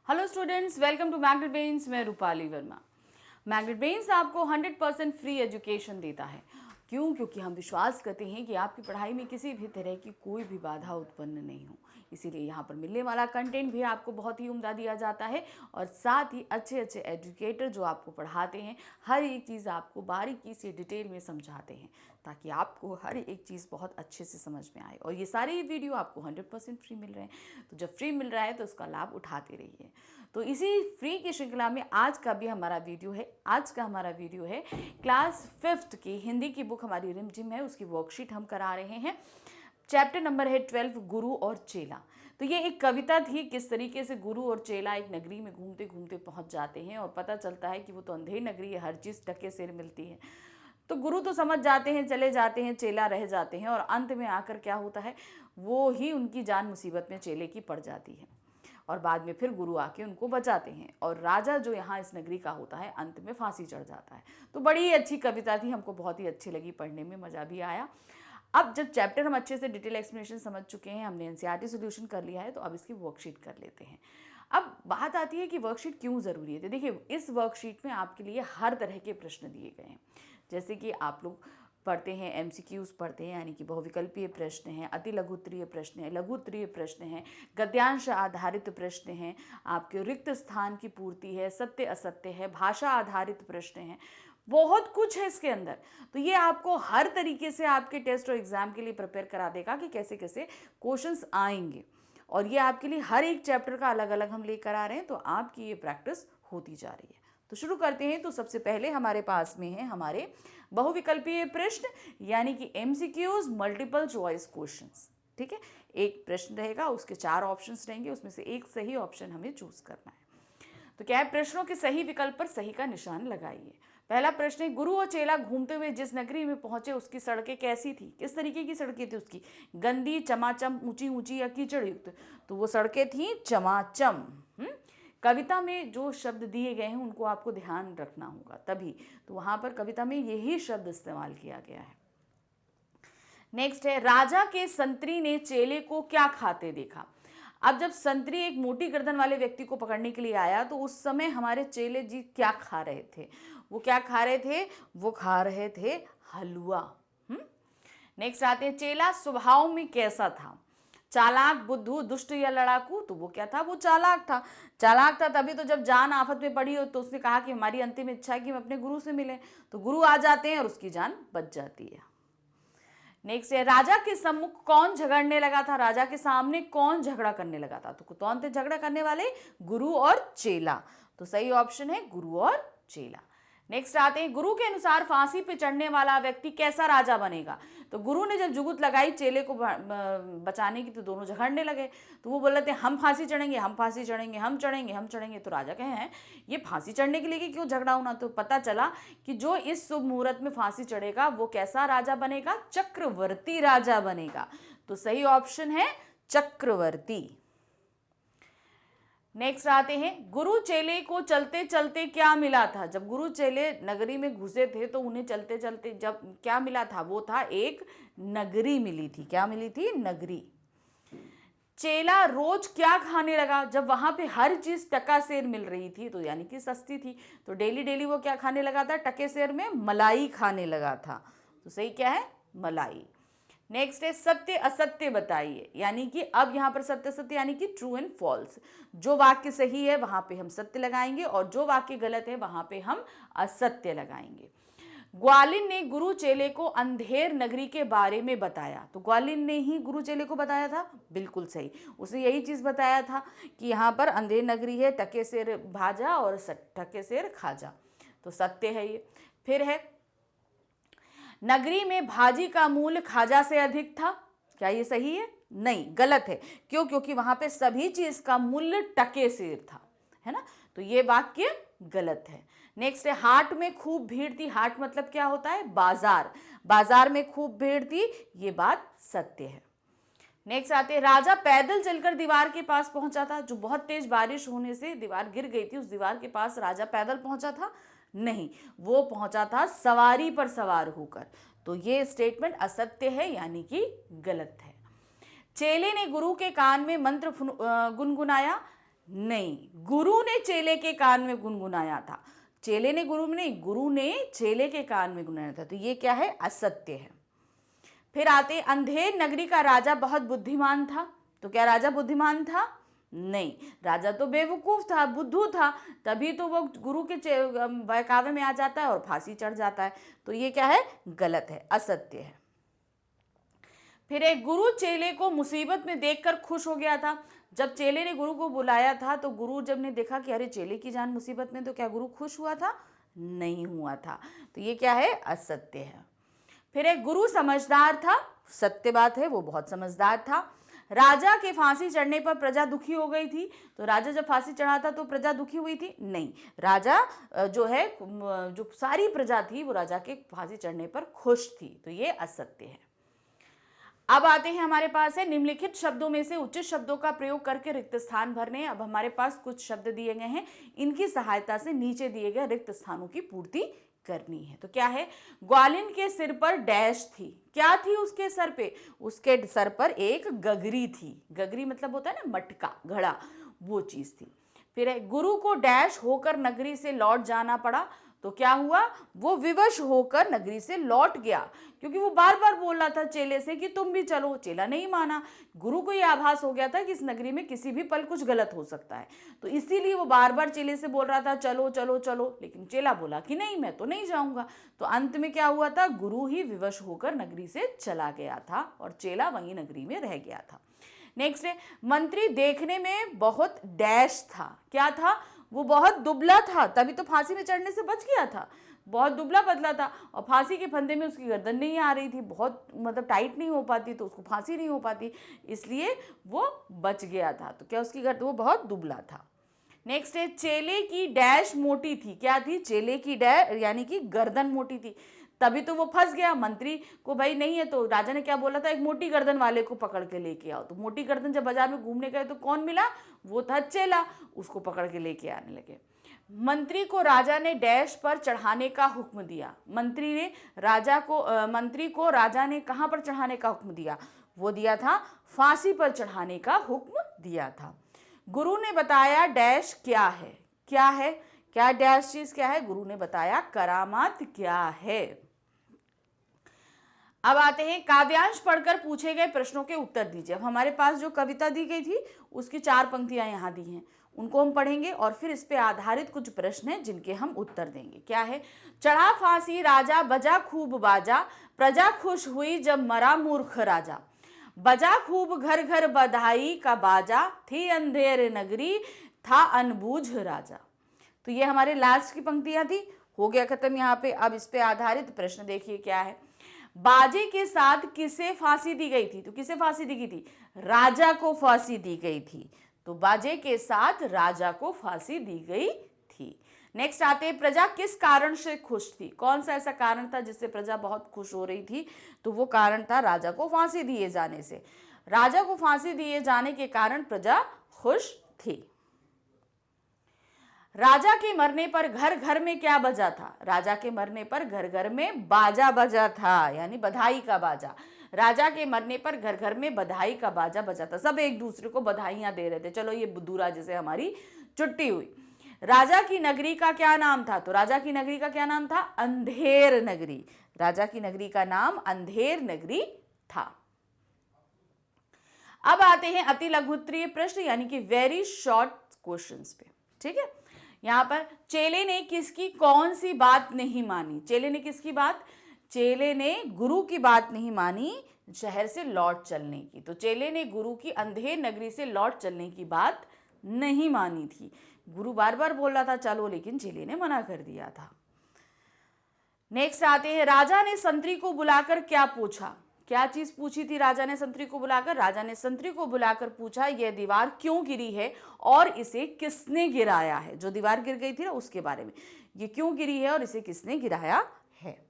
Hello students, welcome to Magnet Brains. मैं Rupali Verma. Magnet brains आपको 100% free education देता है। क्यों? क्योंकि हम विश्वास करते हैं कि आपकी पढ़ाई में किसी भी तरह की कोई भी बाधा उत्पन्न नहीं हो। इसीलिए यहाँ पर मिलने वाला कंटेंट भी आपको बहुत ही उम्दा दिया जाता है और साथ ही अच्छे अच्छे एजुकेटर जो आपको पढ़ाते हैं, हर एक चीज़ आपको बारीकी से डिटेल में समझाते हैं ताकि आपको हर एक चीज़ बहुत अच्छे से समझ में आए। और ये सारे वीडियो आपको 100% फ्री मिल रहे हैं। तो जब फ्री मिल रहा है तो उसका लाभ उठाते रहिए। तो इसी फ्री की श्रृंखला में आज का हमारा वीडियो है क्लास 5th की हिंदी की बुक हमारी रिमझिम है, उसकी वर्कशीट हम करा रहे हैं। चैप्टर नंबर है 12, गुरु और चेला। तो ये एक कविता थी, किस तरीके से गुरु और चेला एक नगरी में घूमते घूमते पहुंच जाते हैं और पता चलता है कि वो तो अंधेरी नगरी है, हर चीज़ टके सिर मिलती है। तो गुरु तो समझ जाते हैं, चले जाते हैं, चेला रह जाते हैं और अंत में आकर क्या होता है, वो ही उनकी जान मुसीबत में चेले की पड़ जाती है और बाद में फिर गुरु आके उनको बचाते हैं और राजा जो यहाँ इस नगरी का होता है अंत में फांसी चढ़ जाता है। तो बड़ी ही अच्छी कविता थी, हमको बहुत ही अच्छी लगी, पढ़ने में मज़ा भी आया। अब जब चैप्टर हम अच्छे से डिटेल एक्सप्लेनेशन समझ चुके हैं, हमने एनसीईआरटी सॉल्यूशन कर लिया है, तो अब इसकी वर्कशीट कर लेते हैं। अब बात आती है कि वर्कशीट क्यों ज़रूरी है। तो देखिए, इस वर्कशीट में आपके लिए हर तरह के प्रश्न दिए गए हैं। जैसे कि आप लोग पढ़ते हैं, एमसीक्यूज पढ़ते हैं, यानी कि बहुविकल्पीय प्रश्न हैं, अति लघुत्तरीय प्रश्न है, लघुत्तरीय प्रश्न है, गद्यांश आधारित प्रश्न हैं, आपके रिक्त स्थान की पूर्ति है, सत्य असत्य है, भाषा आधारित प्रश्न हैं, बहुत कुछ है इसके अंदर। तो ये आपको हर तरीके से आपके टेस्ट और एग्जाम के लिए प्रिपेयर करा देगा कि कैसे कैसे क्वेश्चंस आएंगे। और ये आपके लिए हर एक चैप्टर का अलग अलग हम लेकर आ रहे हैं, तो आपकी ये प्रैक्टिस होती जा रही है। तो शुरू करते हैं। तो सबसे पहले हमारे पास में है हमारे बहुविकल्पीय प्रश्न, यानी कि एमसीक्यूज, मल्टीपल चॉइस क्वेश्चंस। ठीक है, एक प्रश्न रहेगा, उसके 4 ऑप्शंस रहेंगे, उसमें से एक सही ऑप्शन हमें चूज करना है। तो क्या है, प्रश्नों के सही विकल्प पर सही का निशान लगाइए। पहला प्रश्न है, गुरु और चेला घूमते हुए जिस नगरी में पहुंचे उसकी सड़कें कैसी थी। किस तरीके की सड़कें थी उसकी? गंदी, चमाचम, ऊंची ऊंची या कीचड़ युक्त? तो वो सड़कें थी चमाचम। कविता में जो शब्द दिए गए हैं उनको आपको ध्यान रखना होगा, तभी तो वहां पर कविता में यही शब्द इस्तेमाल किया गया है। नेक्स्ट है, राजा के संतरी ने चेले को क्या खाते देखा। अब जब संतरी एक मोटी गर्दन वाले व्यक्ति को पकड़ने के लिए आया तो उस समय हमारे चेले जी क्या खा रहे थे? वो क्या खा रहे थे? वो खा रहे थे हलवा। नेक्स्ट आते हैं, चेला स्वभाव में कैसा था? चालाक, बुद्धू, दुष्ट या लड़ाकू? तो वो क्या था? वो चालाक था। चालाक था तभी तो जब जान आफत में पड़ी हो तो उसने कहा कि हमारी अंतिम इच्छा है कि हम अपने गुरु से मिलें। तो गुरु आ जाते हैं और उसकी जान बच जाती है। नेक्स्ट है, राजा के सम्मुख कौन झगड़ने लगा था? राजा के सामने कौन झगड़ा करने लगा था? तो कौन थे झगड़ा करने वाले? गुरु और चेला। तो सही ऑप्शन है गुरु और चेला। नेक्स्ट आते हैं, गुरु के अनुसार फांसी पे चढ़ने वाला व्यक्ति कैसा राजा बनेगा? तो गुरु ने जब जुगुत लगाई चेले को बचाने की तो दोनों झगड़ने लगे। तो वो बोल रहे थे हम फांसी चढ़ेंगे, हम फांसी चढ़ेंगे, हम चढ़ेंगे, हम चढ़ेंगे। तो राजा कहे हैं ये फांसी चढ़ने के लिए कि क्यों झगड़ा होना? तो पता चला कि जो इस शुभ मुहूर्त में फांसी चढ़ेगा वो कैसा राजा बनेगा? चक्रवर्ती राजा बनेगा। तो सही ऑप्शन है चक्रवर्ती। नेक्स्ट आते हैं, गुरु चेले को चलते चलते क्या मिला था? जब गुरु चेले नगरी में घुसे थे तो उन्हें चलते चलते जब क्या मिला था? वो था एक नगरी मिली थी। क्या मिली थी? नगरी। चेला रोज क्या खाने लगा? जब वहां पे हर चीज टका सेर मिल रही थी तो यानी कि सस्ती थी, तो डेली डेली वो क्या खाने लगा था? टके सेर में मलाई खाने लगा था। तो सही क्या है? मलाई। नेक्स्ट है, सत्य असत्य बताइए, यानी कि अब यहां पर सत्य सत्य यानी कि ट्रू एंड फॉल्स। जो वाक्य सही है वहां पे हम सत्य लगाएंगे और जो वाक्य गलत है वहां पे हम असत्य लगाएंगे। ग्वालिन ने गुरु चेले को अंधेर नगरी के बारे में बताया। तो ग्वालिन ने ही गुरु चेले को बताया था, बिल्कुल सही। उसने यही चीज बताया था कि यहाँ पर अंधेर नगरी है, टके सेर भाजा और टके सेर खाजा। तो सत्य है ये। फिर है, नगरी में भाजी का मूल्य खाजा से अधिक था। क्या ये सही है? नहीं, गलत है। क्यों? क्योंकि वहां पे सभी चीज का मूल्य टके सेर था, है ना। तो ये वाक्य गलत है। नेक्स्ट है, हाट में खूब भीड़ थी। हाट मतलब क्या होता है? बाजार। बाजार में खूब भीड़ थी, ये बात सत्य है। नेक्स्ट आते हैं, राजा पैदल चलकर दीवार के पास पहुंचा था। जो बहुत तेज बारिश होने से दीवार गिर गई थी, उस दीवार के पास राजा पैदल पहुंचा था? नहीं, वो पहुंचा था सवारी पर सवार होकर। तो ये स्टेटमेंट असत्य है, यानी कि गलत है। चेले ने गुरु के कान में मंत्र गुनगुनाया। नहीं, गुरु ने चेले के कान में गुनगुनाया था। चेले ने गुरु में नहीं, गुरु ने चेले के कान में गुनगुनाया था। तो ये क्या है? असत्य है। फिर आते, अंधेर नगरी का राजा बहुत बुद्धिमान था। तो क्या राजा बुद्धिमान था? नहीं, राजा तो बेवकूफ था, बुद्धू था, तभी तो वो गुरु के बहकावे में आ जाता है और फांसी चढ़ जाता है। तो ये क्या है? गलत है, असत्य है। फिर एक, गुरु चेले को मुसीबत में देखकर खुश हो गया था। जब चेले ने गुरु को बुलाया था तो गुरु जब ने देखा कि अरे चेले की जान मुसीबत में, तो क्या गुरु खुश हुआ था? नहीं हुआ था। तो ये क्या है? असत्य है। फिर एक, गुरु समझदार था। सत्य बात है, वो बहुत समझदार था। राजा के फांसी चढ़ने पर प्रजा दुखी हो गई थी। तो राजा जब फांसी चढ़ा था तो प्रजा दुखी हुई थी? नहीं, राजा जो है, जो सारी प्रजा थी वो राजा के फांसी चढ़ने पर खुश थी। तो ये असत्य है। अब आते हैं, हमारे पास है निम्नलिखित शब्दों में से उचित शब्दों का प्रयोग करके रिक्त स्थान भरने। अब हमारे पास कुछ शब्द दिए गए हैं, इनकी सहायता से नीचे दिए गए रिक्त स्थानों की पूर्ति करनी है। तो क्या है? ग्वालिन के सिर पर डैश थी। क्या थी उसके सर पे? उसके सर पर एक गगरी थी। गगरी मतलब होता है ना मटका, घड़ा, वो चीज थी। फिर है, गुरु को डैश होकर नगरी से लौट जाना पड़ा। तो क्या हुआ? वो विवश होकर नगरी से लौट गया, क्योंकि वो बार बार बोल रहा था चेले से कि तुम भी चलो। चेला नहीं माना। गुरु को यह आभास हो गया था कि इस नगरी में किसी भी पल कुछ गलत हो सकता है, तो इसीलिए वो बार बार चेले से बोल रहा था चलो चलो चलो, लेकिन चेला बोला कि नहीं, मैं तो नहीं जाऊंगा। तो अंत में क्या हुआ था? गुरु ही विवश होकर नगरी से चला गया था और चेला वहीं नगरी में रह गया था। नेक्स्ट है, मंत्री देखने में बहुत डैश था। क्या था? वो बहुत दुबला था, तभी तो फांसी में चढ़ने से बच गया था। बहुत दुबला पतला था और फांसी के फंदे में उसकी गर्दन नहीं आ रही थी, बहुत मतलब टाइट नहीं हो पाती, तो उसको फांसी नहीं हो पाती, इसलिए वो बच गया था। तो क्या उसकी गर्दन, वो बहुत दुबला था। नेक्स्ट है, चेले की डैश मोटी थी। क्या थी? चेले की डैश यानी कि गर्दन मोटी थी, तभी तो वो फंस गया। मंत्री को भाई नहीं है, तो राजा ने क्या बोला था? एक मोटी गर्दन वाले को पकड़ के लेके आओ। तो मोटी गर्दन जब बाजार में घूमने गए तो कौन मिला? वो था चेला, उसको पकड़ के लेके आने लगे। मंत्री को राजा ने डैश पर चढ़ाने का हुक्म दिया। मंत्री को राजा ने कहां पर चढ़ाने का हुक्म दिया? वो दिया था फांसी पर चढ़ाने का हुक्म दिया था। गुरु ने बताया डैश क्या है? क्या है? क्या डैश चीज क्या है? गुरु ने बताया करामात क्या है। अब आते हैं, काव्यांश पढ़कर पूछे गए प्रश्नों के उत्तर दीजिए। अब हमारे पास जो कविता दी गई थी उसकी 4 पंक्तियां यहाँ दी हैं, उनको हम पढ़ेंगे और फिर इस पे आधारित कुछ प्रश्न हैं जिनके हम उत्तर देंगे। क्या है? चढ़ा फांसी राजा, बजा खूब बाजा, प्रजा खुश हुई जब मरा मूर्ख राजा। बजा खूब घर घर बधाई का बाजा, थी अंधेर नगरी था अनबूझ राजा। तो ये हमारे लास्ट की पंक्तियां थी, हो गया खत्म यहाँ पे। अब इस पे आधारित प्रश्न देखिए क्या है। बाजे के साथ किसे फांसी दी गई थी? तो किसे फांसी दी गई थी? राजा को फांसी दी गई थी। तो बाजे के साथ राजा को फांसी दी गई थी। नेक्स्ट आते हैं, प्रजा किस कारण से खुश थी? कौन सा ऐसा कारण था जिससे प्रजा बहुत खुश हो रही थी? तो वो कारण था राजा को फांसी दिए जाने से। राजा को फांसी दिए जाने के कारण प्रजा खुश थी। राजा के मरने पर घर घर में क्या बजा था? राजा के मरने पर घर घर में बाजा बजा था, यानी बधाई का बाजा। राजा के मरने पर घर घर में बधाई का बाजा बजा था, सब एक दूसरे को बधाइयां दे रहे थे, चलो ये बुद्धूरा जैसे हमारी छुट्टी हुई। राजा की नगरी का क्या नाम था? तो राजा की नगरी का क्या नाम था? अंधेर नगरी। राजा की नगरी का नाम अंधेर नगरी था। अब आते हैं अति लघुत्तरीय प्रश्न यानी कि वेरी शॉर्ट क्वेश्चंस पे। ठीक है, यहां पर चेले ने किसकी कौन सी बात नहीं मानी? चेले ने किसकी बात? चेले ने गुरु की बात नहीं मानी, शहर से लौट चलने की। तो चेले ने गुरु की अंधेर नगरी से लौट चलने की बात नहीं मानी थी। गुरु बार बार बोल रहा था चलो, लेकिन चेले ने मना कर दिया था। नेक्स्ट आते हैं, राजा ने संतरी को बुलाकर क्या पूछा? क्या चीज पूछी थी राजा ने संतरी को बुलाकर? राजा ने संतरी को बुलाकर पूछा यह दीवार क्यों गिरी है और इसे किसने गिराया है? जो दीवार गिर गई थी ना उसके बारे में, ये क्यों गिरी है और इसे किसने गिराया है।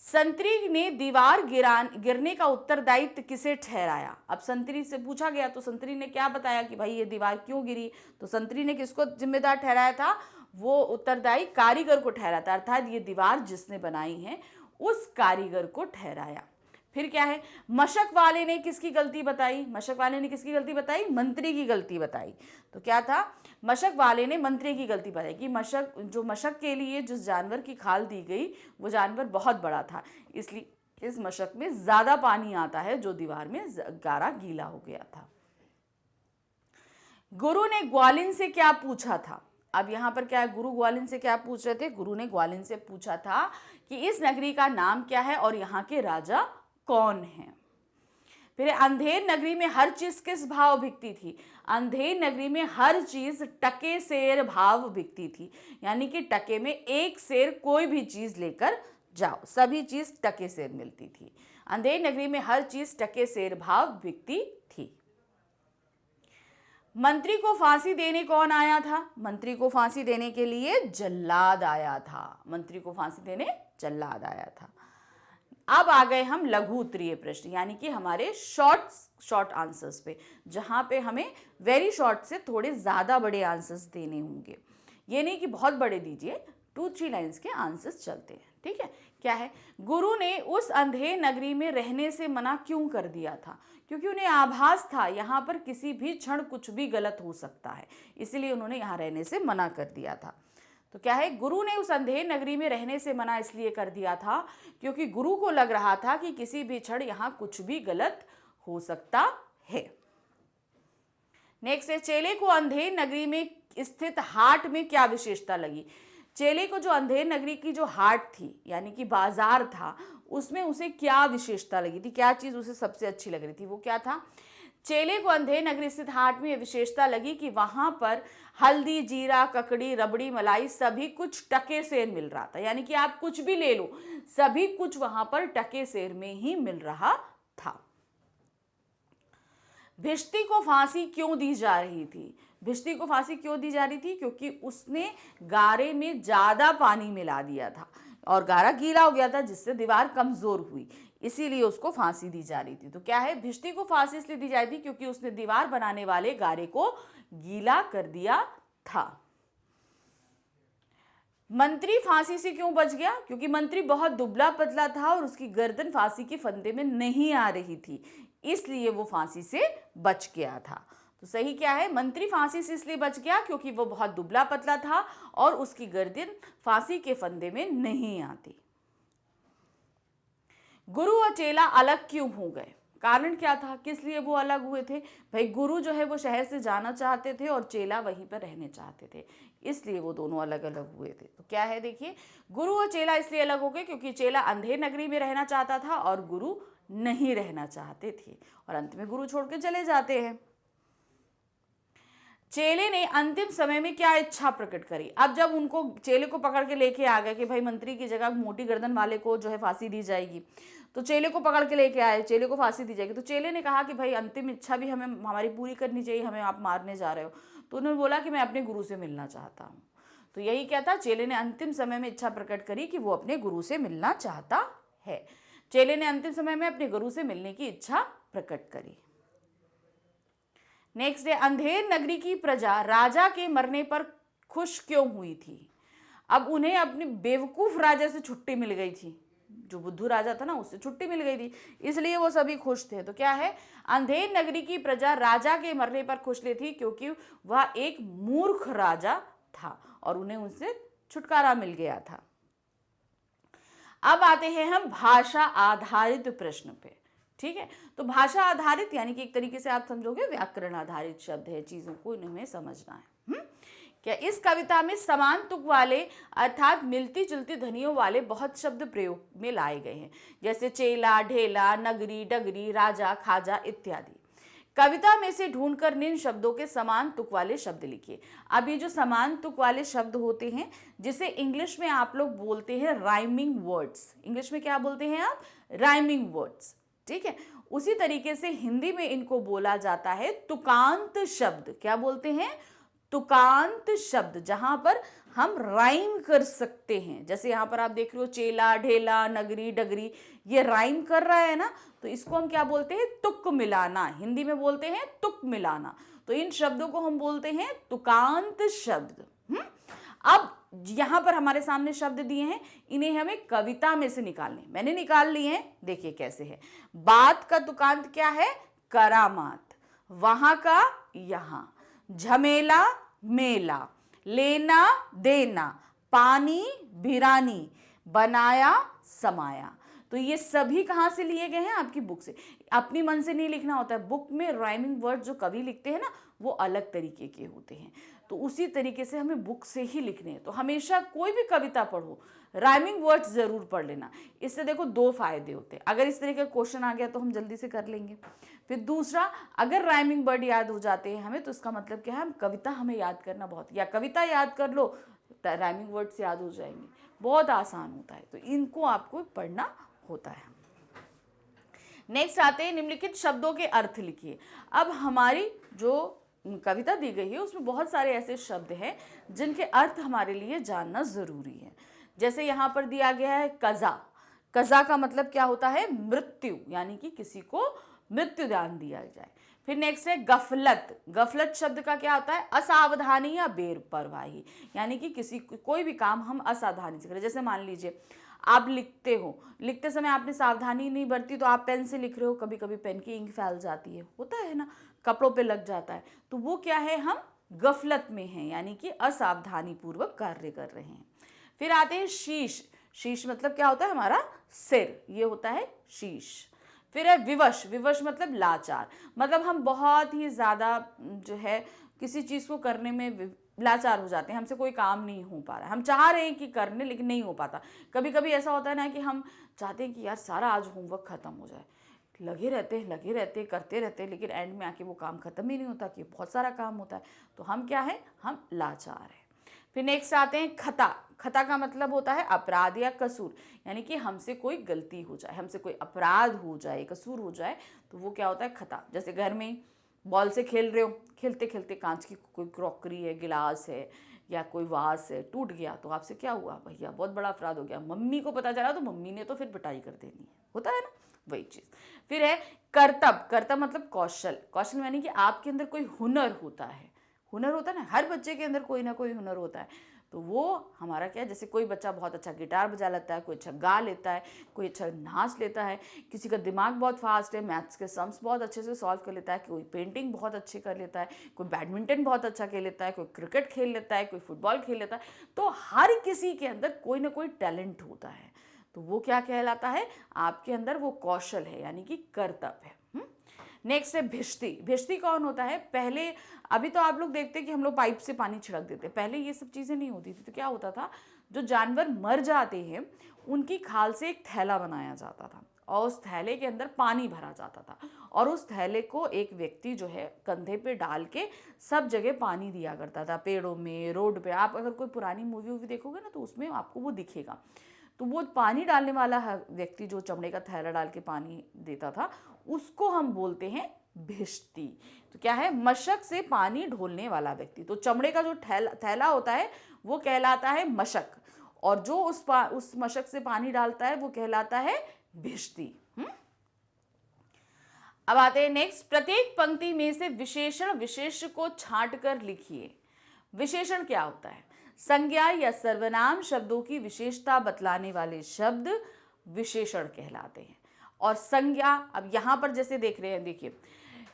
संतरी ने दीवार गिरने का उत्तरदायित्व किसे ठहराया? अब संतरी से पूछा गया तो संतरी ने क्या बताया कि भाई ये दीवार क्यों गिरी? तो संतरी ने किसको जिम्मेदार ठहराया था? वो उत्तरदायी कारीगर को ठहराया था, अर्थात ये दीवार जिसने बनाई है उस कारीगर को ठहराया। फिर क्या है, मशक वाले ने किसकी गलती बताई, मशक वाले ने किसकी गलती बताई, मंत्री की गलती बताई। तो क्या था, मशक वाले ने मंत्री की गलती बताई कि मशक के लिए जिस जानवर की खाल दी गई वो जानवर बहुत बड़ा था, इसलिए इस मशक में ज्यादा पानी आता है जो दीवार में गारा गीला हो गया था। गुरु ने ग्वालिन से क्या पूछा था। अब यहाँ पर क्या है, गुरु ग्वालिन से क्या पूछ रहे थे, गुरु ने ग्वालिन से पूछा था कि इस नगरी का नाम क्या है और यहाँ के राजा कौन हैं। फिर अंधेर नगरी में हर चीज किस भाव बिकती थी, अंधेर नगरी में हर चीज टके सेर भाव बिकती थी, यानी कि टके में एक सेर कोई भी चीज लेकर जाओ, सभी चीज टके सेर मिलती थी। अंधेर नगरी में हर चीज टके सेर भाव बिकती थी। मंत्री को फांसी देने कौन आया था, मंत्री को फांसी देने के लिए जल्लाद आया था, मंत्री को फांसी देने जल्लाद आया था। अब आ गए हम लघु उत्तरीय प्रश्न, यानी कि हमारे शॉर्ट आंसर्स पे, जहां पे हमें वेरी शॉर्ट से थोड़े ज्यादा बड़े आंसर्स देने होंगे। ये नहीं कि बहुत बड़े दीजिए, 2-3 लाइंस के आंसर्स चलते हैं, ठीक है। क्या है, गुरु ने उस अंधेर नगरी में रहने से मना क्यों कर दिया था, क्योंकि उन्हें आभास था यहाँ पर किसी भी क्षण कुछ भी गलत हो सकता है, इसलिए उन्होंने यहाँ रहने से मना कर दिया था। तो क्या है, गुरु ने उस अंधेर नगरी में रहने से मना इसलिए कर दिया था क्योंकि गुरु को लग रहा था कि किसी भी क्षण यहाँ कुछ भी गलत हो सकता है। नेक्स्ट है, चेले को अंधेर नगरी में स्थित हाट में क्या विशेषता लगी। चेले को जो अंधेर नगरी की जो हाट थी, यानी कि बाजार था, उसमें उसे क्या विशेषता लगी थी, क्या चीज उसे सबसे अच्छी लग रही थी, वो क्या था। चेले को अंधेर नगरी स्थित हाट में विशेषता लगी कि वहां पर हल्दी, जीरा, ककड़ी, रबड़ी, मलाई सभी कुछ टके सेर मिल रहा था, यानी कि आप कुछ भी ले लो, सभी कुछ वहां पर टके सेर में ही मिल रहा था। भिश्ती को फांसी क्यों दी जा रही थी, भिश्ती को फांसी क्यों दी जा रही थी, क्योंकि उसने गारे में ज्यादा पानी मिला दिया था और गारा गीला हो गया था, जिससे दीवार कमजोर हुई, इसीलिए उसको फांसी दी जा रही थी। तो क्या है, भिश्ती को फांसी इसलिए दी जा रही थी क्योंकि उसने दीवार बनाने वाले गारे को गीला कर दिया था। मंत्री फांसी से क्यों बच गया, क्योंकि मंत्री बहुत दुबला पतला था और उसकी गर्दन फांसी के फंदे में नहीं आ रही थी, इसलिए वो फांसी से बच गया था। तो सही क्या है, मंत्री फांसी से इसलिए बच गया क्योंकि वो बहुत दुबला पतला था और उसकी गर्दन फांसी के फंदे में नहीं आती। गुरु और चेला अलग क्यों हो गए, कारण क्या था, किस लिए वो अलग हुए थे। भाई गुरु जो है वो शहर से जाना चाहते थे और चेला वहीं पर रहने चाहते थे, इसलिए वो दोनों अलग अलग हुए थे। तो क्या है, देखिए, गुरु और चेला इसलिए अलग हो गए क्योंकि चेला अंधेर नगरी में रहना चाहता था और गुरु नहीं रहना चाहते थे, और अंत में गुरु छोड़ के चले जाते हैं। चेले ने अंतिम समय में क्या इच्छा प्रकट करी। अब जब उनको चेले को पकड़ के लेके आ गए कि भाई मंत्री की जगह मोटी गर्दन वाले को जो है फांसी दी जाएगी, तो चेले को पकड़ के लेके आए, चेले को फांसी दी जाएगी, तो चेले ने कहा कि भाई अंतिम इच्छा भी हमें हमारी पूरी करनी चाहिए, हमें आप मारने जा रहे हो। तो उन्होंने बोला कि मैं अपने गुरु से मिलना चाहता हूँ। तो यही क्या था, चेले ने अंतिम समय में इच्छा प्रकट करी कि वो अपने गुरु से मिलना चाहता है। चेले ने अंतिम समय में अपने गुरु से मिलने की इच्छा प्रकट करी। नेक्स्ट है, अंधेर नगरी की प्रजा राजा के मरने पर खुश क्यों हुई थी। अब उन्हें अपने बेवकूफ राजा से छुट्टी मिल गई थी, जो बुद्धू राजा था ना, उससे छुट्टी मिल गई थी, इसलिए वो सभी खुश थे। तो क्या है, अंधेर नगरी की प्रजा राजा के मरने पर खुश थी क्योंकि वह एक मूर्ख राजा था और उन्हें उनसे छुटकारा मिल गया था। अब आते हैं हम भाषा आधारित प्रश्न पे, ठीक है। तो भाषा आधारित यानी कि एक तरीके से आप समझोगे व्याकरण आधारित शब्द है, चीजों को इन्हें समझना है। क्या इस कविता में समान तुक वाले अर्थात मिलती जुलती ध्वनियों वाले बहुत शब्द प्रयोग में लाए गए हैं, जैसे चेला, ढेला, नगरी, डगरी, राजा, खाजा इत्यादि। कविता में से ढूंढकर निम्न शब्दों के समान तुक वाले शब्द लिखिए। अब ये जो समान तुक वाले शब्द होते हैं, जिसे इंग्लिश में आप लोग बोलते हैं राइमिंग वर्ड्स, इंग्लिश में क्या बोलते हैं आप, राइमिंग वर्ड्स, ठीक है। उसी तरीके से हिंदी में इनको बोला जाता है तुकांत शब्द। क्या बोलते हैं, तुकांत शब्द, जहां पर हम राइम कर सकते हैं। जैसे यहाँ पर आप देख रहे हो चेला, ढेला, नगरी, डगरी, ये राइम कर रहा है ना, तो इसको हम क्या बोलते हैं, तुक मिलाना। हिंदी में बोलते हैं तुक मिलाना। तो इन शब्दों को हम बोलते हैं तुकांत शब्द। अब यहाँ पर हमारे सामने शब्द दिए हैं, इन्हें हमें कविता में से निकालने, मैंने निकाल लिए हैं, देखिए कैसे है। बात का तुकांत क्या है, करामात, वहां का यहां, झमेला मेला, लेना देना, पानी भिरानी, बनाया समाया। तो ये सभी कहाँ से लिए गए हैं, आपकी बुक से। अपनी मन से नहीं लिखना होता है, बुक में राइमिंग वर्ड जो कवि लिखते हैं ना वो अलग तरीके के होते हैं, तो उसी तरीके से हमें बुक से ही लिखने हैं। तो हमेशा कोई भी कविता पढ़ो राइमिंग वर्ड्स जरूर पढ़ लेना। इससे देखो दो फायदे होते हैं, अगर इस तरह का क्वेश्चन आ गया तो हम जल्दी से कर लेंगे। फिर दूसरा, अगर राइमिंग वर्ड याद हो जाते हैं हमें तो इसका मतलब क्या है, हम कविता हमें याद करना बहुत, या कविता याद कर लो राइमिंग वर्ड से याद हो जाएंगे, बहुत आसान होता है। तो इनको आपको पढ़ना होता है। नेक्स्ट आते हैं निम्नलिखित शब्दों के अर्थ लिखिए। अब हमारी जो कविता दी गई है उसमें बहुत सारे ऐसे शब्द हैं जिनके अर्थ हमारे लिए जानना जरूरी है। जैसे यहाँ पर दिया गया है कज़ा, कज़ा का मतलब क्या होता है, मृत्यु, यानी कि किसी को मृत्यु दान दिया जाए। फिर नेक्स्ट है गफलत, गफलत शब्द का क्या होता है, असावधानी या बेपरवाही, यानी कि किसी कोई भी काम हम असावधानी से करें। जैसे मान लीजिए आप लिखते हो, लिखते समय आपने सावधानी नहीं बरती तो आप पेन से लिख रहे हो, कभी कभी पेन की इंक फैल जाती है, होता है ना, कपड़ों पे लग जाता है, तो वो क्या है, हम गफलत में हैं, यानी कि असावधानी पूर्वक कार्य कर रहे हैं। फिर आते हैं शीश, शीश मतलब क्या होता है, हमारा सिर, ये होता है शीश। फिर है विवश, विवश मतलब लाचार, मतलब हम बहुत ही ज़्यादा जो है किसी चीज़ को करने में लाचार हो जाते हैं, हमसे कोई काम नहीं हो पा रहा है, हम चाह रहे हैं कि करने लेकिन नहीं हो पाता। कभी कभी ऐसा होता है ना कि हम चाहते हैं कि यार सारा आज होमवर्क ख़त्म हो जाए, लगे रहते हैं करते रहते हैं, लेकिन एंड में आके वो काम ख़त्म ही नहीं होता, कि बहुत सारा काम होता है, तो हम क्या है, हम लाचार हैं। फिर नेक्स्ट आते हैं खता, खता का मतलब होता है अपराध या कसूर, यानी कि हमसे कोई गलती हो जाए, हमसे कोई अपराध हो जाए, कसूर हो जाए, तो वो क्या होता है, खता। जैसे घर में बॉल से खेल रहे हो, खेलते खेलते कांच की कोई क्रॉकरी है, गिलास है या कोई वास है, टूट गया, तो आपसे क्या हुआ, भैया बहुत बड़ा अपराध हो गया, मम्मी को पता चला तो मम्मी ने तो फिर पिटाई कर देनी है, होता है ना, वही चीज़। फिर है करतब, करतब मतलब कौशल, कौशल यानी कि आपके अंदर कोई हुनर होता है, हुनर होता है ना, हर बच्चे के अंदर कोई ना कोई हुनर होता है, तो वो हमारा क्या है, जैसे कोई बच्चा बहुत अच्छा गिटार बजा लेता है, कोई अच्छा गा लेता है, कोई अच्छा नाच लेता है, किसी का दिमाग बहुत फास्ट है, मैथ्स के सम्स बहुत अच्छे से सॉल्व कर लेता है, कोई पेंटिंग बहुत अच्छी कर लेता है, कोई बैडमिंटन बहुत अच्छा खेल लेता है, कोई क्रिकेट खेल लेता है, कोई फुटबॉल खेल लेता है, तो हर किसी के अंदर कोई ना कोई टैलेंट होता है, तो वो क्या कहलाता है, आपके अंदर वो कौशल है, यानी कि कर्तव्य है। नेक्स्ट है भिष्टी, भिष्टी कौन होता है, पहले अभी तो आप लोग देखते हैं कि हम लोग पाइप से पानी छिड़क देते, पहले ये सब चीज़ें नहीं होती थी, तो क्या होता था, जो जानवर मर जाते हैं उनकी खाल से एक थैला बनाया जाता था और उस थैले के अंदर पानी भरा जाता था, और उस थैले को एक व्यक्ति जो है कंधे पे डाल के सब जगह पानी दिया करता था, पेड़ों में, रोड पे। आप अगर कोई पुरानी मूवी वूवी देखोगे ना तो उसमें आपको वो दिखेगा, तो वो पानी डालने वाला व्यक्ति जो चमड़े का थैला डाल के पानी देता था उसको हम बोलते हैं भिष्टी। तो क्या है, मशक से पानी ढोलने वाला व्यक्ति, तो चमड़े का जो थैला होता है वो कहलाता है मशक, और जो उस मशक से पानी डालता है वो कहलाता है भिष्टी। अब आते हैं नेक्स्ट, प्रत्येक पंक्ति में से विशेषण विशेष्य को छांट कर लिखिए। विशेषण क्या होता है, संज्ञा या सर्वनाम शब्दों की विशेषता बतलाने वाले शब्द विशेषण कहलाते हैं। और संज्ञा, अब यहाँ पर जैसे देख रहे हैं, देखिए,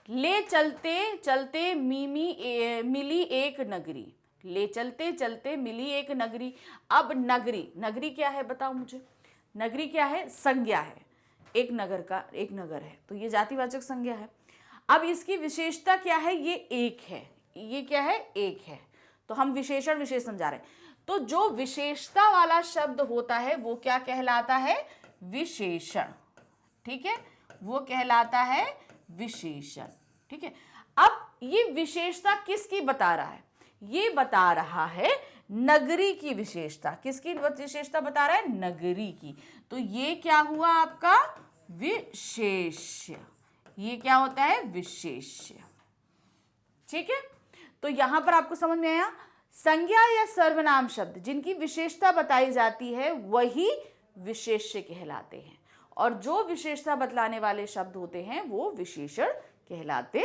ले चलते चलते मिली एक नगरी, ले चलते चलते मिली एक नगरी। अब नगरी, नगरी क्या है बताओ मुझे, नगरी क्या है, संज्ञा है, एक नगर का, एक नगर है, तो ये जातिवाचक संज्ञा है। अब इसकी विशेषता क्या है, ये एक है, ये क्या है, एक है, तो हम विशेषण विशेष समझा रहे हैं। तो जो विशेषता वाला शब्द होता है वो क्या कहलाता है, विशेषण, ठीक है, वो कहलाता है विशेषण, ठीक है। अब ये विशेषता किसकी बता रहा है, ये बता रहा है नगरी की विशेषता। किसकी विशेषता बता रहा है, नगरी की, तो ये क्या हुआ आपका विशेष्य, ये क्या होता है, विशेष्य, ठीक है। तो यहां पर आपको समझ में आया, संज्ञा या सर्वनाम शब्द जिनकी विशेषता बताई जाती है वही विशेष्य कहलाते हैं, और जो विशेषता बतलाने वाले शब्द होते हैं वो विशेषण कहलाते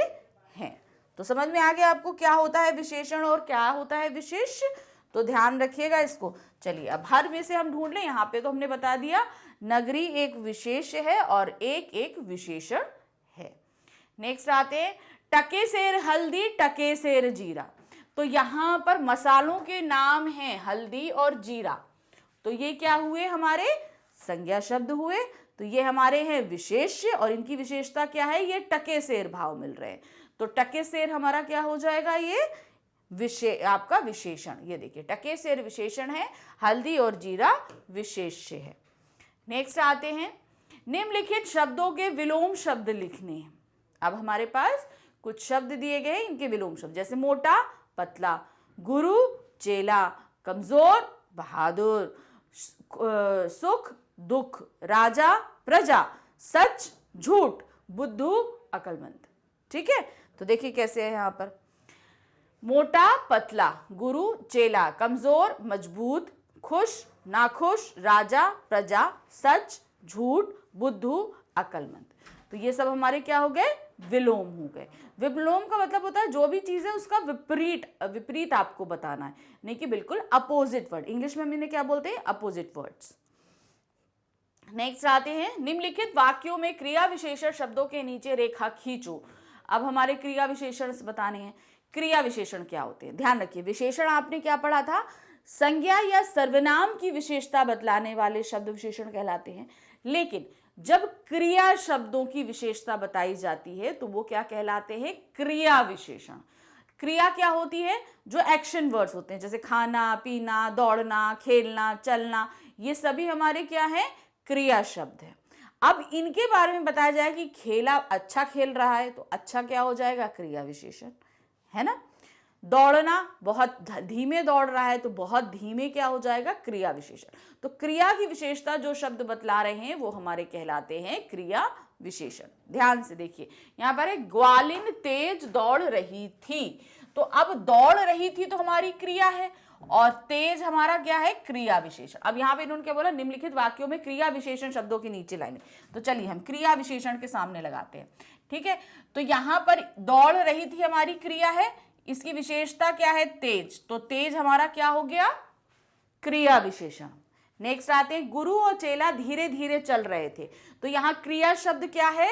हैं। तो समझ में आ गया आपको क्या होता है विशेषण और क्या होता है विशेष्य। तो ध्यान रखिएगा इसको। चलिए अब हर में से हम ढूंढ लें। यहाँ पे तो हमने बता दिया नगरी एक विशेष है और एक एक विशेषण है। नेक्स्ट आते हैं टके सेर हल्दी टके सेर जीरा। तो यहाँ पर मसालों के नाम हैं हल्दी और जीरा, तो ये क्या हुए हमारे संज्ञा शब्द हुए। तो ये हमारे हैं विशेष्य और इनकी विशेषता क्या है, ये टके सेर भाव मिल रहे हैं। तो टके सेर हमारा क्या हो जाएगा, ये आपका विशेषण। ये देखिए टके सेर विशेषण है, हल्दी और जीरा विशेष्य है। नेक्स्ट आते हैं निम्नलिखित शब्दों के विलोम शब्द लिखने हैं। अब हमारे पास कुछ शब्द दिए गए हैं, इनके विलोम शब्द जैसे मोटा पतला, गुरु चेला, कमजोर बहादुर, सुख दुख, राजा प्रजा, सच झूठ, बुद्धू अकलमंद। ठीक है, तो देखिए कैसे है यहाँ पर मोटा पतला, गुरु चेला, कमजोर मजबूत, खुश नाखुश, राजा प्रजा, सच झूठ, बुद्धू अकलमंद। तो ये सब हमारे क्या हो गए, विलोम हो गए। विलोम का मतलब होता है जो भी चीज है उसका विपरीत आपको बताना है, नहीं कि बिल्कुल अपोजिट वर्ड। इंग्लिश में हम इन्हें क्या बोलते हैं, अपोजिट वर्ड्स। नेक्स्ट आते हैं निम्नलिखित वाक्यों में क्रिया विशेषण शब्दों के नीचे रेखा खींचो। अब हमारे क्रिया विशेषण बताने हैं। क्रिया विशेषण क्या होते हैं, ध्यान रखिए। विशेषण आपने क्या पढ़ा था, संज्ञा या सर्वनाम की विशेषता बतलाने वाले शब्द विशेषण कहलाते हैं। लेकिन जब क्रिया शब्दों की विशेषता बताई जाती है तो वो क्या कहलाते हैं, क्रिया विशेषण। क्रिया क्या होती है, जो एक्शन वर्ड्स होते हैं, जैसे खाना पीना, दौड़ना, खेलना, चलना, ये सभी हमारे क्या है, क्रिया शब्द है। अब इनके बारे में बताया जाए कि खेला अच्छा खेल रहा है तो अच्छा क्या हो जाएगा, क्रिया विशेषण, है ना। दौड़ना, बहुत धीमे दौड़ रहा है तो बहुत धीमे क्या हो जाएगा, क्रिया विशेषण। तो क्रिया की विशेषता जो शब्द बतला रहे हैं वो हमारे कहलाते हैं क्रिया विशेषण। ध्यान से देखिए, यहाँ पर एक ग्वालिन तेज दौड़ रही थी। तो अब दौड़ रही थी तो हमारी क्रिया है और तेज हमारा क्या है, क्रिया विशेषण। अब यहाँ पे इन्होंने क्या बोला, निम्नलिखित वाक्यों में क्रिया विशेषण शब्दों के नीचे लाइनें। तो चलिए हम क्रिया विशेषण के सामने लगाते हैं। ठीक है, तो यहाँ पर दौड़ रही थी हमारी क्रिया है, इसकी विशेषता क्या है, तेज। तो तेज हमारा क्या हो गया, क्रिया विशेषण। नेक्स्ट आते हैं गुरु और चेला धीरे धीरे चल रहे थे। तो यहाँ क्रिया शब्द क्या है,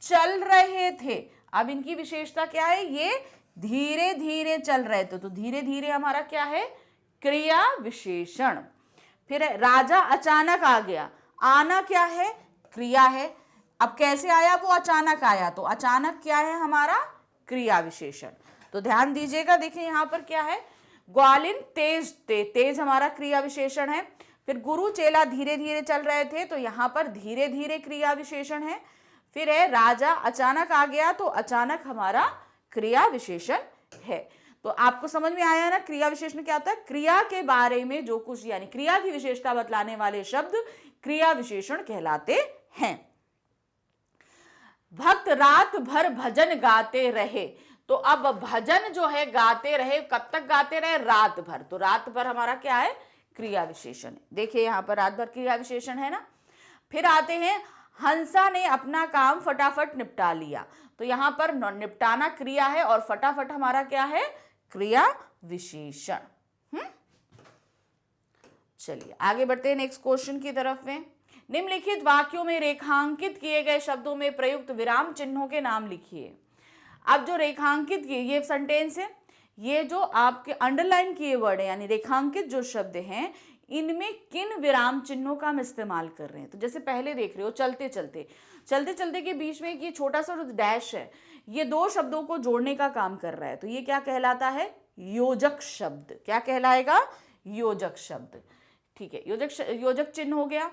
चल रहे थे। अब इनकी विशेषता क्या है, ये धीरे धीरे चल रहे थे। तो धीरे धीरे हमारा क्या है, क्रिया विशेषण। फिर राजा अचानक आ गया, आना क्या है, क्रिया है। अब कैसे आया, वो अचानक आया, तो अचानक क्या है हमारा, क्रिया विशेषण। तो ध्यान दीजिएगा, देखिए यहाँ पर क्या है, ग्वालिन तेज तेज हमारा क्रिया विशेषण है। फिर गुरु चेला धीरे धीरे चल रहे थे, तो यहाँ पर धीरे धीरे क्रिया विशेषण है। फिर है राजा अचानक आ गया, तो अचानक हमारा क्रिया विशेषण है। तो आपको समझ में आया ना, क्रिया विशेषण क्या होता है, क्रिया के बारे में जो कुछ, यानी क्रिया की विशेषता बतलाने वाले शब्द क्रिया विशेषण कहलाते हैं। भक्त रात भर भजन गाते रहे। तो अब भजन जो है गाते रहे, कब तक गाते रहे, रात भर। तो रात भर हमारा क्या है, क्रिया विशेषण है। देखिए यहाँ पर रात भर क्रिया विशेषण है ना। फिर आते हैं हंसा ने अपना काम फटाफट निपटा लिया। तो यहाँ पर निपटाना क्रिया है और फटाफट हमारा क्या है, क्रिया विशेषण। चलिए आगे बढ़ते हैं नेक्स्ट क्वेश्चन की तरफ में। निम्नलिखित वाक्यों में रेखांकित किए गए शब्दों में प्रयुक्त विराम चिन्हों के नाम लिखिए। अब जो रेखांकित किए, ये सेंटेंस है, ये जो आपके अंडरलाइन किए वर्ड है, यानी रेखांकित जो शब्द हैं, इनमें किन विराम चिन्हों का हम इस्तेमाल कर रहे हैं। तो जैसे पहले देख रहे हो, चलते चलते के बीच में ये छोटा सा डैश है, ये दो शब्दों को जोड़ने का काम कर रहा है। तो ये क्या कहलाता है, योजक शब्द। क्या कहलाएगा, योजक शब्द। ठीक है, योजक चिन्ह हो गया।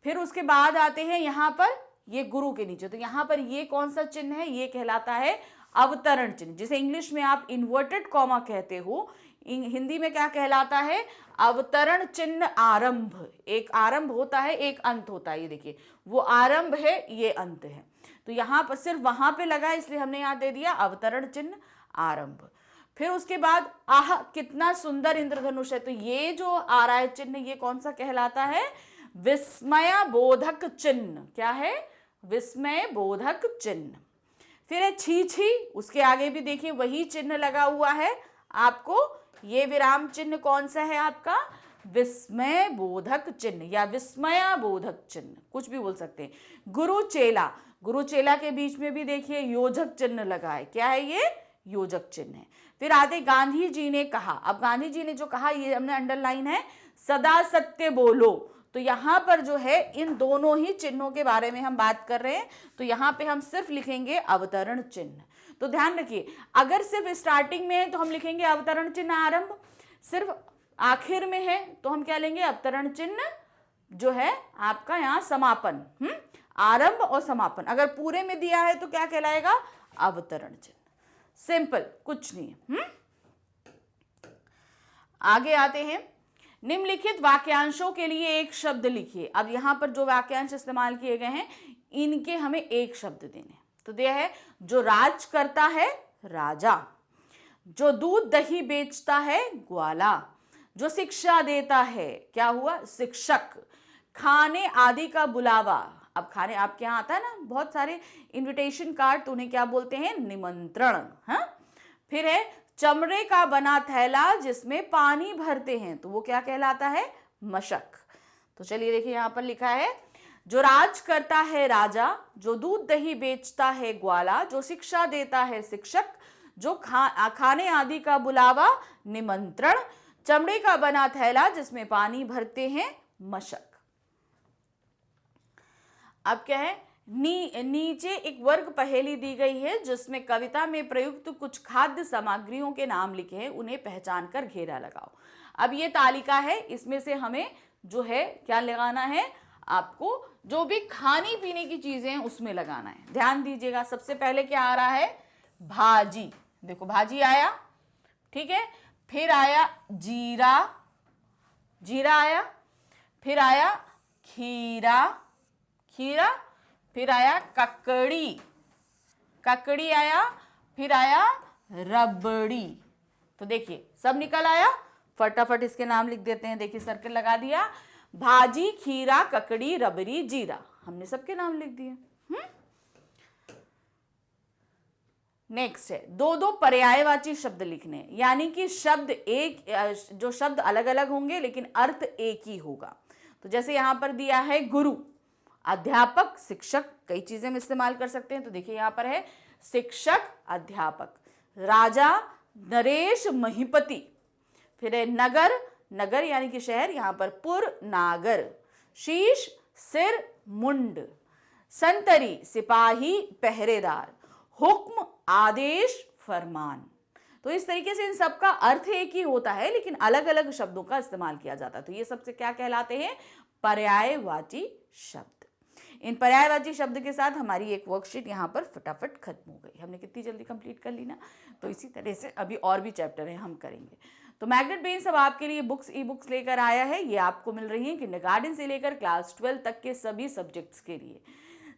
फिर उसके बाद आते हैं यहाँ पर ये गुरु के नीचे, तो यहाँ पर ये कौन सा चिन्ह है, ये कहलाता है अवतरण चिन्ह, जिसे इंग्लिश में आप इन्वर्टेड कॉमा कहते हो, हिंदी में क्या कहलाता है, अवतरण चिन्ह आरंभ। एक आरंभ होता है, एक अंत होता है। ये देखिए, वो आरंभ है, ये अंत है। तो यहाँ पर सिर्फ वहां पे लगा, इसलिए हमने यहाँ दे दिया अवतरण चिन्ह आरंभ। फिर उसके बाद आह कितना सुंदर इंद्रधनुष है, तो ये जो आ रहा है चिन्ह, ये कौन सा कहलाता है, विस्मय बोधक चिन्ह। क्या है, विस्मय बोधक चिन्ह। फिर है छी छी, उसके आगे भी देखिए वही चिन्ह लगा हुआ है आपको, ये विराम चिन्ह कौन सा है आपका? विस्मय बोधक चिन्ह या विस्मया बोधक चिन्ह, कुछ भी बोल सकते हैं। गुरु चेला, गुरु चेला के बीच में भी देखिए योजक चिन्ह लगा है। क्या है ये? योजक चिन्ह है। फिर आते गांधी जी ने कहा। अब गांधी जी ने जो कहा ये हमने अंडरलाइन है, सदा सत्य बोलो। तो यहां पर जो है इन दोनों ही चिन्हों के बारे में हम बात कर रहे हैं, तो यहां पे हम सिर्फ लिखेंगे अवतरण चिन्ह। तो ध्यान रखिए, अगर सिर्फ स्टार्टिंग में है तो हम लिखेंगे अवतरण चिन्ह आरंभ, सिर्फ आखिर में है तो हम क्या लेंगे? अवतरण चिन्ह जो है आपका यहाँ समापन। आरंभ और समापन। अगर पूरे में दिया है तो क्या कहलाएगा? अवतरण चिन्ह। सिंपल, कुछ नहीं है। आगे आते हैं। निम्नलिखित वाक्यांशों के लिए एक शब्द लिखिए। अब यहां पर जो वाक्यांश इस्तेमाल किए गए हैं इनके हमें एक शब्द देने। तो दिया है, जो राज करता है राजा, जो दूध दही बेचता है ग्वाला, जो शिक्षा देता है क्या हुआ? शिक्षक, खाने आदि का बुलावा। अब खाने आपके यहाँ आता है ना बहुत सारे इनविटेशन कार्ड, तो उन्हें क्या बोलते हैं? निमंत्रण। हाँ, फिर है चमड़े का बना थैला जिसमें पानी भरते हैं, तो वो क्या कहलाता है? मशक। तो चलिए देखिए यहां पर लिखा है, जो राज करता है राजा, जो दूध दही बेचता है ग्वाला, जो शिक्षा देता है शिक्षक, जो खाने आदि का बुलावा निमंत्रण, चमड़े का बना थैला जिसमें पानी भरते हैं मशक। अब क्या है? नीचे एक वर्ग पहेली दी गई है जिसमें कविता में प्रयुक्त कुछ खाद्य सामग्रियों के नाम लिखे हैं, उन्हें पहचान कर घेरा लगाओ। अब ये तालिका है, इसमें से हमें जो है क्या लगाना है? आपको जो भी खाने पीने की चीजें हैं उसमें लगाना है। ध्यान दीजिएगा, सबसे पहले क्या आ रहा है? भाजी। देखो भाजी आया, ठीक है। फिर आया जीरा, जीरा आया। फिर आया खीरा, खीरा। फिर आया ककड़ी, ककड़ी आया। फिर आया रबड़ी। तो देखिए सब निकल आया। फटाफट इसके नाम लिख देते हैं। देखिए सर्कल लगा दिया, भाजी, खीरा, ककड़ी, रबड़ी, जीरा, हमने सबके नाम लिख दिए। नेक्स्ट है दो दो पर्यायवाची शब्द लिखने, यानी कि शब्द एक, जो शब्द अलग अलग होंगे लेकिन अर्थ एक ही होगा। तो जैसे यहां पर दिया है गुरु, अध्यापक, शिक्षक, कई चीजें हम इस्तेमाल कर सकते हैं। तो देखिए यहां पर है शिक्षक, अध्यापक। राजा, नरेश, महिपति। फिर है नगर, नगर यानी कि शहर, यहां पर पुर, नागर। शीश, सिर, मुंड। संतरी, सिपाही, पहरेदार। हुक्म, आदेश, फरमान। तो इस तरीके से इन सब का अर्थ एक ही होता है लेकिन अलग अलग शब्दों का इस्तेमाल किया जाता है। तो ये सबसे क्या कहलाते हैं? पर्यायवाची शब्द। इन पर्यायवाची शब्द के साथ हमारी एक वर्कशीट यहाँ पर फटाफट खत्म हो गई। हमने कितनी जल्दी कंप्लीट कर ली ना। तो इसी तरह से अभी और भी चैप्टर हैं, हम करेंगे। तो मैग्नेट ब्रेन्स अब आपके लिए बुक्स, ई बुक्स लेकर आया है। ये आपको मिल रही है किंडरगार्टन से लेकर क्लास 12 तक के सभी सब्जेक्ट्स के लिए।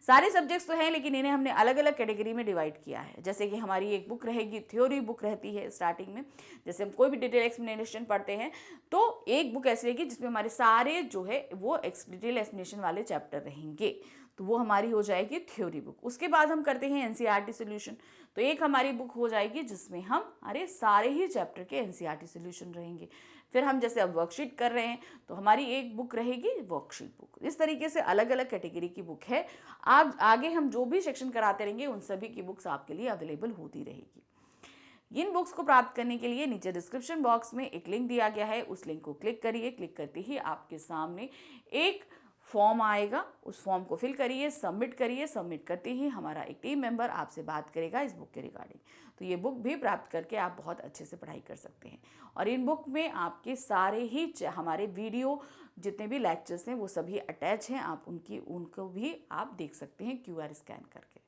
सारे सब्जेक्ट्स तो हैं लेकिन इन्हें हमने अलग अलग कैटेगरी में डिवाइड किया है। जैसे कि हमारी एक बुक रहेगी, थ्योरी बुक रहती है स्टार्टिंग में, जैसे हम कोई भी डिटेल एक्सप्लेनेशन पढ़ते हैं तो एक बुक ऐसी रहेगी जिसमें हमारे सारे जो है वो डिटेल एक्सप्लेनेशन वाले चैप्टर रहेंगे, तो वो हमारी हो जाएगी थ्योरी बुक। उसके बाद हम करते हैं एनसीईआरटी सॉल्यूशन, तो एक हमारी बुक हो जाएगी जिसमें हम सारे ही चैप्टर के एनसीईआरटी सॉल्यूशन रहेंगे। फिर हम जैसे अब वर्कशीट कर रहे हैं तो हमारी एक बुक रहेगी वर्कशीट बुक। इस तरीके से अलग अलग कैटेगरी की बुक है। आप आगे हम जो भी सेक्शन कराते रहेंगे उन सभी की बुक्स आपके लिए अवेलेबल होती रहेगी। इन बुक्स को प्राप्त करने के लिए नीचे डिस्क्रिप्शन बॉक्स में एक लिंक दिया गया है, उस लिंक को क्लिक करिए। क्लिक करते ही आपके सामने एक फॉर्म आएगा, उस फॉर्म को फिल करिए, सबमिट करिए। सबमिट करते ही हमारा एक टीम मेंबर आपसे बात करेगा इस बुक के रिगार्डिंग। तो ये बुक भी प्राप्त करके आप बहुत अच्छे से पढ़ाई कर सकते हैं। और इन बुक में आपके सारे ही हमारे वीडियो जितने भी लेक्चर्स हैं वो सभी अटैच हैं, आप उनको भी आप देख सकते हैं QR स्कैन करके।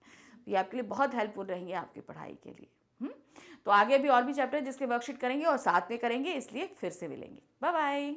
ये आपके लिए बहुत हेल्पफुल रहेंगे आपकी पढ़ाई के लिए। तो आगे भी और भी चैप्टर जिसके वर्कशीट करेंगे और साथ में करेंगे, इसलिए फिर से मिलेंगे। Bye bye.